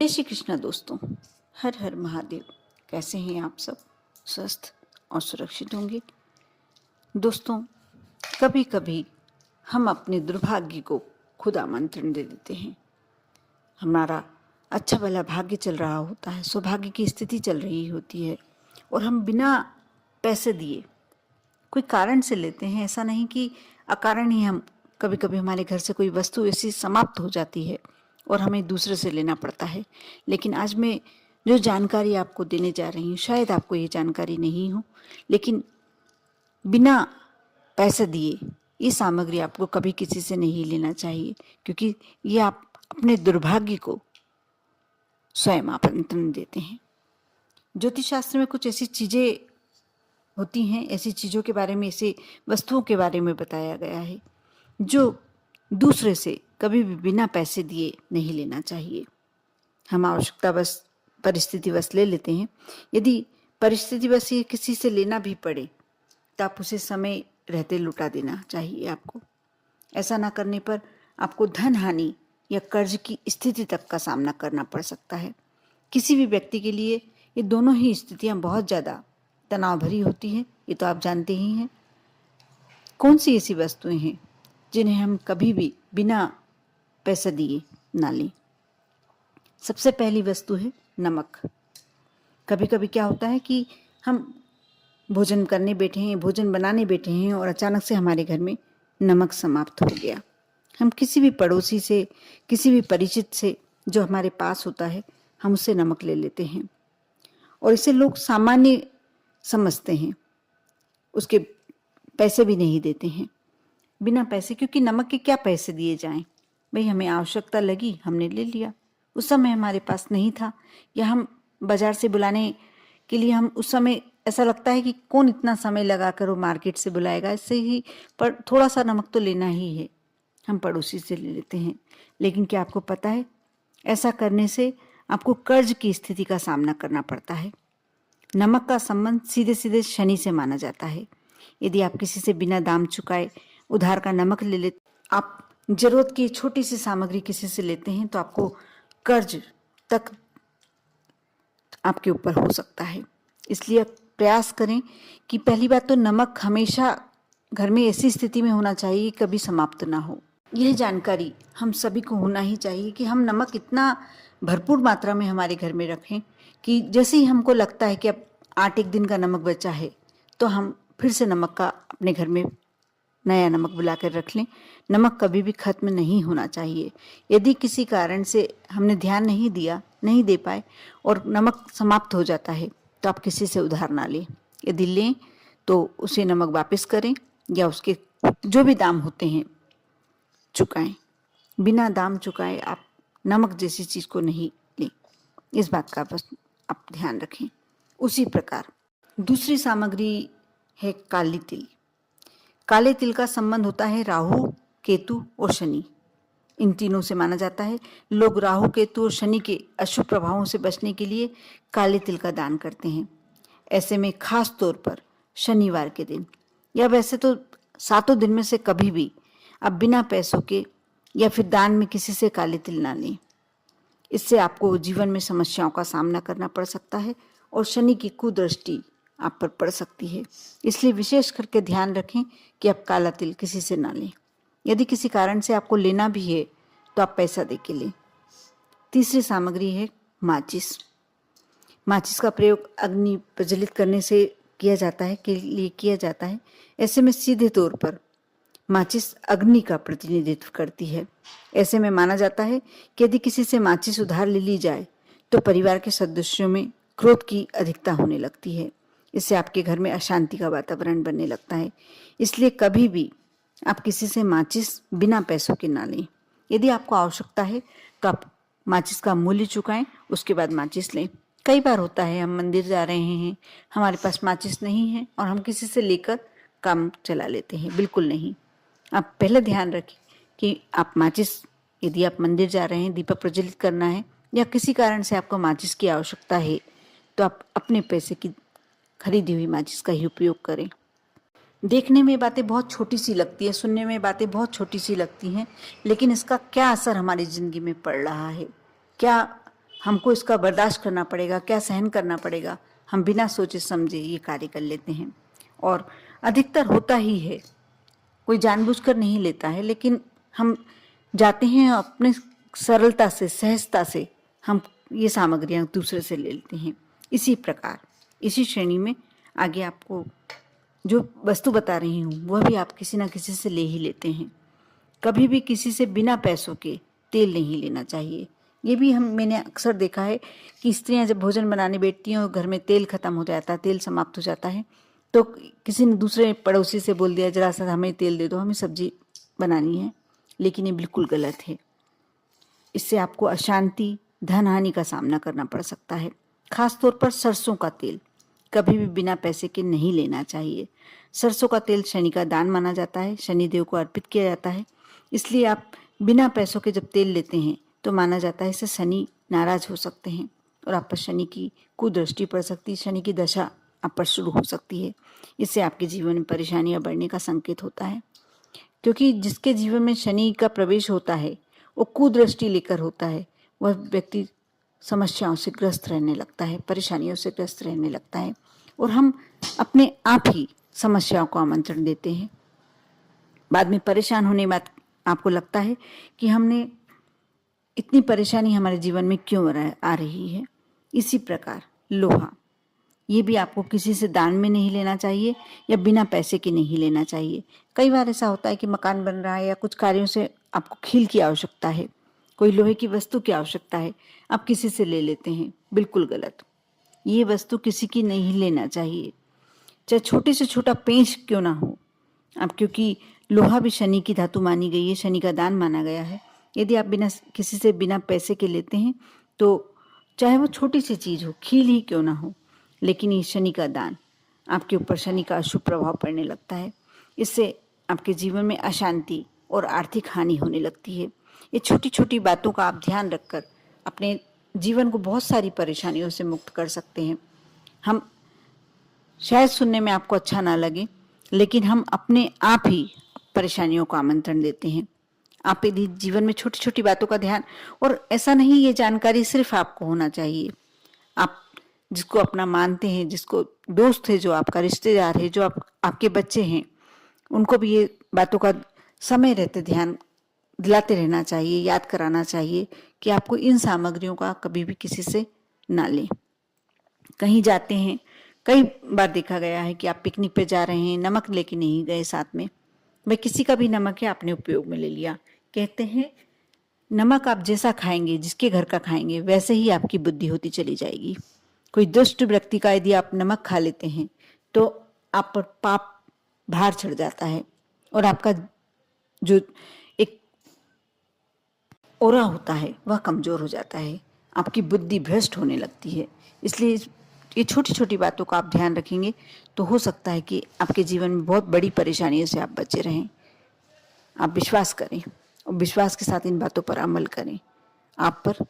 जय श्री कृष्णा दोस्तों। हर हर महादेव। कैसे हैं आप सब? स्वस्थ और सुरक्षित होंगे। दोस्तों, कभी कभी हम अपने दुर्भाग्य को खुद आमंत्रण दे देते हैं। हमारा अच्छा भला भाग्य चल रहा होता है, सौभाग्य की स्थिति चल रही होती है, और हम बिना पैसे दिए कोई कारण से लेते हैं। ऐसा नहीं कि अकारण ही हम कभी कभी हमारे घर से कोई वस्तु ऐसी समाप्त हो जाती है और हमें दूसरे से लेना पड़ता है। लेकिन आज मैं जो जानकारी आपको देने जा रही हूँ, शायद आपको ये जानकारी नहीं हो, लेकिन बिना पैसे दिए ये सामग्री आपको कभी किसी से नहीं लेना चाहिए, क्योंकि ये आप अपने दुर्भाग्य को स्वयं आमंत्रण देते हैं। ज्योतिष शास्त्र में कुछ ऐसी चीजें होती हैं, ऐसी चीजों के बारे में, ऐसी वस्तुओं के बारे में बताया गया है जो दूसरे से कभी भी बिना पैसे दिए नहीं लेना चाहिए। हम आवश्यकतावश परिस्थितिवश ले लेते हैं। यदि परिस्थितिवश ये किसी से लेना भी पड़े तो आप उसे समय रहते लुटा देना चाहिए आपको। ऐसा ना करने पर आपको धन हानि या कर्ज की स्थिति तक का सामना करना पड़ सकता है। किसी भी व्यक्ति के लिए ये दोनों ही स्थितियां बहुत ज़्यादा तनाव भरी होती हैं, ये तो आप जानते ही हैं। कौन सी ऐसी वस्तुएं हैं जिन्हें हम कभी भी बिना पैसे दिए ना लें? सबसे पहली वस्तु है नमक। कभी कभी क्या होता है कि हम भोजन करने बैठे हैं, भोजन बनाने बैठे हैं, और अचानक से हमारे घर में नमक समाप्त हो गया। हम किसी भी पड़ोसी से, किसी भी परिचित से जो हमारे पास होता है, हम उससे नमक ले लेते हैं, और इसे लोग सामान्य समझते हैं, उसके पैसे भी नहीं देते हैं बिना पैसे। क्योंकि नमक के क्या पैसे दिए जाएं? भाई, हमें आवश्यकता लगी, हमने ले लिया। उस समय हमारे पास नहीं था, या हम बाजार से बुलाने के लिए, हम उस समय ऐसा लगता है कि कौन इतना समय लगा कर वो मार्केट से बुलाएगा, इससे ही पर थोड़ा सा नमक तो लेना ही है, हम पड़ोसी से ले लेते हैं। लेकिन क्या आपको पता है, ऐसा करने से आपको कर्ज की स्थिति का सामना करना पड़ता है। नमक का संबंध सीधे सीधे शनि से माना जाता है। यदि आप किसी से बिना दाम चुकाए उधार का नमक ले लेते, आप जरूरत की छोटी सी सामग्री किसी से लेते हैं, तो आपको कर्ज तक आपके ऊपर हो सकता है। इसलिए प्रयास करें कि पहली बात तो नमक हमेशा घर में ऐसी स्थिति में होना चाहिए कभी समाप्त ना हो। यह जानकारी हम सभी को होना ही चाहिए कि हम नमक इतना भरपूर मात्रा में हमारे घर में रखें कि जैसे ही हमको लगता है कि अब 8 दिन का नमक बचा है, तो हम फिर से नमक का अपने घर में नया नमक बुला कर रख लें। नमक कभी भी खत्म नहीं होना चाहिए। यदि किसी कारण से हमने ध्यान नहीं दिया, नहीं दे पाए, और नमक समाप्त हो जाता है, तो आप किसी से उधार ना लें। यदि लें तो उसे नमक वापस करें, या उसके जो भी दाम होते हैं चुकाएं। बिना दाम चुकाए आप नमक जैसी चीज को नहीं लें, इस बात का बस आप ध्यान रखें। उसी प्रकार दूसरी सामग्री है काली तिल। काले तिल का संबंध होता है राहु, केतु और शनि। इन तीनों से माना जाता है। लोग राहु, केतु और शनि के अशुभ प्रभावों से बचने के लिए काले तिल का दान करते हैं। ऐसे में खास तौर पर शनिवार के दिन, या वैसे तो 7 दिन में से कभी भी आप बिना पैसों के या फिर दान में किसी से काले तिल ना लें। इससे आपको जीवन में समस्याओं का सामना करना पड़ सकता है, और शनि की कुदृष्टि आप पर पड़ सकती है। इसलिए विशेष करके ध्यान रखें कि आप काला तिल किसी से ना लें। यदि किसी कारण से आपको लेना भी है तो आप पैसा दे के लें। तीसरी सामग्री है माचिस। माचिस का प्रयोग अग्नि प्रज्वलित करने से किया जाता है। ऐसे में सीधे तौर पर माचिस अग्नि का प्रतिनिधित्व करती है। ऐसे में माना जाता है कि यदि किसी से माचिस उधार ले ली जाए तो परिवार के सदस्यों में क्रोध की अधिकता होने लगती है। इससे आपके घर में अशांति का वातावरण बनने लगता है। इसलिए कभी भी आप किसी से माचिस बिना पैसों के ना लें। यदि आपको आवश्यकता है तो आप माचिस का मूल्य चुकाएं, उसके बाद माचिस लें। कई बार होता है हम मंदिर जा रहे हैं, हमारे पास माचिस नहीं है, और हम किसी से लेकर काम चला लेते हैं। बिल्कुल नहीं। आप पहले ध्यान रखें कि आप माचिस, यदि आप मंदिर जा रहे हैं, दीपक प्रज्वलित करना है, या किसी कारण से आपको माचिस की आवश्यकता है, तो आप अपने पैसे की खरीदी हुई माचिस का ही उपयोग करें। देखने में बातें बहुत छोटी सी लगती है, सुनने में बातें बहुत छोटी सी लगती हैं, लेकिन इसका क्या असर हमारी जिंदगी में पड़ रहा है, क्या हमको इसका बर्दाश्त करना पड़ेगा, क्या सहन करना पड़ेगा, हम बिना सोचे समझे ये कार्य कर लेते हैं। और अधिकतर होता ही है, कोई जानबूझकर नहीं लेता है, लेकिन हम जाते हैं अपने सरलता से, सहजता से हम ये सामग्रियां दूसरे से ले लेते हैं। इसी प्रकार इसी श्रेणी में आगे आपको जो वस्तु बता रही हूँ वह भी आप किसी ना किसी से ले ही लेते हैं। कभी भी किसी से बिना पैसों के तेल नहीं लेना चाहिए। ये भी मैंने अक्सर देखा है कि स्त्रियां जब भोजन बनाने बैठती हैं और घर में तेल खत्म हो जाता है, तेल समाप्त हो जाता है, तो किसी ने दूसरे पड़ोसी से बोल दिया जरा सा हमें तेल दे दो, हमें सब्जी बनानी है। लेकिन ये बिल्कुल गलत है। इससे आपको अशांति, धन हानि का सामना करना पड़ सकता है। खास तौर पर सरसों का तेल कभी भी बिना पैसे के नहीं लेना चाहिए। सरसों का तेल शनि का दान माना जाता है, शनिदेव को अर्पित किया जाता है। इसलिए आप बिना पैसों के जब तेल लेते हैं तो माना जाता है इससे शनि नाराज हो सकते हैं और आप पर शनि की कुदृष्टि पड़ सकती है, शनि की दशा आप पर शुरू हो सकती है। इससे आपके जीवन में परेशानियां बढ़ने का संकेत होता है, क्योंकि जिसके जीवन में शनि का प्रवेश होता है वो कुदृष्टि लेकर होता है। वह व्यक्ति समस्याओं से ग्रस्त रहने लगता है, परेशानियों से ग्रस्त रहने लगता है और हम अपने आप ही समस्याओं को आमंत्रण देते हैं। बाद में परेशान होने के बाद आपको लगता है कि हमने इतनी परेशानी हमारे जीवन में क्यों आ रही है। इसी प्रकार लोहा, ये भी आपको किसी से दान में नहीं लेना चाहिए या बिना पैसे के नहीं लेना चाहिए। कई बार ऐसा होता है कि मकान बन रहा है या कुछ कार्यों से आपको खील की आवश्यकता है, कोई लोहे की वस्तु की आवश्यकता है, आप किसी से ले लेते हैं। बिल्कुल गलत। ये वस्तु किसी की नहीं लेना चाहिए, चाहे छोटे से छोटा पेंच क्यों ना हो। आप, क्योंकि लोहा भी शनि की धातु मानी गई है, शनि का दान माना गया है। यदि आप किसी से बिना पैसे के लेते हैं तो चाहे वो छोटी सी चीज़ हो, खील ही क्यों ना हो, लेकिन ये शनि का दान, आपके ऊपर शनि का अशुभ प्रभाव पड़ने लगता है। इससे आपके जीवन में अशांति और आर्थिक हानि होने लगती है। ये छोटी छोटी बातों का आप ध्यान रखकर अपने जीवन को बहुत सारी परेशानियों से मुक्त कर सकते हैं। हम शायद सुनने में आपको अच्छा ना लगे, लेकिन हम अपने आप ही परेशानियों को आमंत्रण देते हैं। आप यदि जीवन में छोटी छोटी बातों का ध्यान, और ऐसा नहीं ये जानकारी सिर्फ आपको होना चाहिए, आप जिसको अपना मानते हैं, जिसको दोस्त है, जो आपका रिश्तेदार है, जो आपके बच्चे हैं, उनको भी ये बातों का समय रहते ध्यान दिलाते रहना चाहिए, याद कराना चाहिए कि आपको इन सामग्रियों का कभी भी किसी से ना लें। कहीं जाते हैं, कई बार देखा गया है कि आप पिकनिक पे जा रहे हैं, नमक लेके नहीं गए साथ में, भाई किसी का भी नमक है आपने उपयोग में ले लिया। कहते हैं नमक आप जैसा खाएंगे, जिसके घर का खाएंगे, वैसे ही आपकी बुद्धि होती चली जाएगी। कोई दुष्ट व्यक्ति का यदि आप नमक खा लेते हैं तो आप पर पाप भार चढ़ जाता है और आपका जो एक ओरा होता है वह कमजोर हो जाता है, आपकी बुद्धि भ्रष्ट होने लगती है। इसलिए ये छोटी छोटी बातों का आप ध्यान रखेंगे तो हो सकता है कि आपके जीवन में बहुत बड़ी परेशानियों से आप बचे रहें। आप विश्वास करें और विश्वास के साथ इन बातों पर अमल करें। आप पर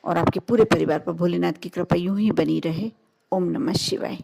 और आपके पूरे परिवार पर भोलेनाथ की कृपा यूं ही बनी रहे। ओम नमः शिवाय।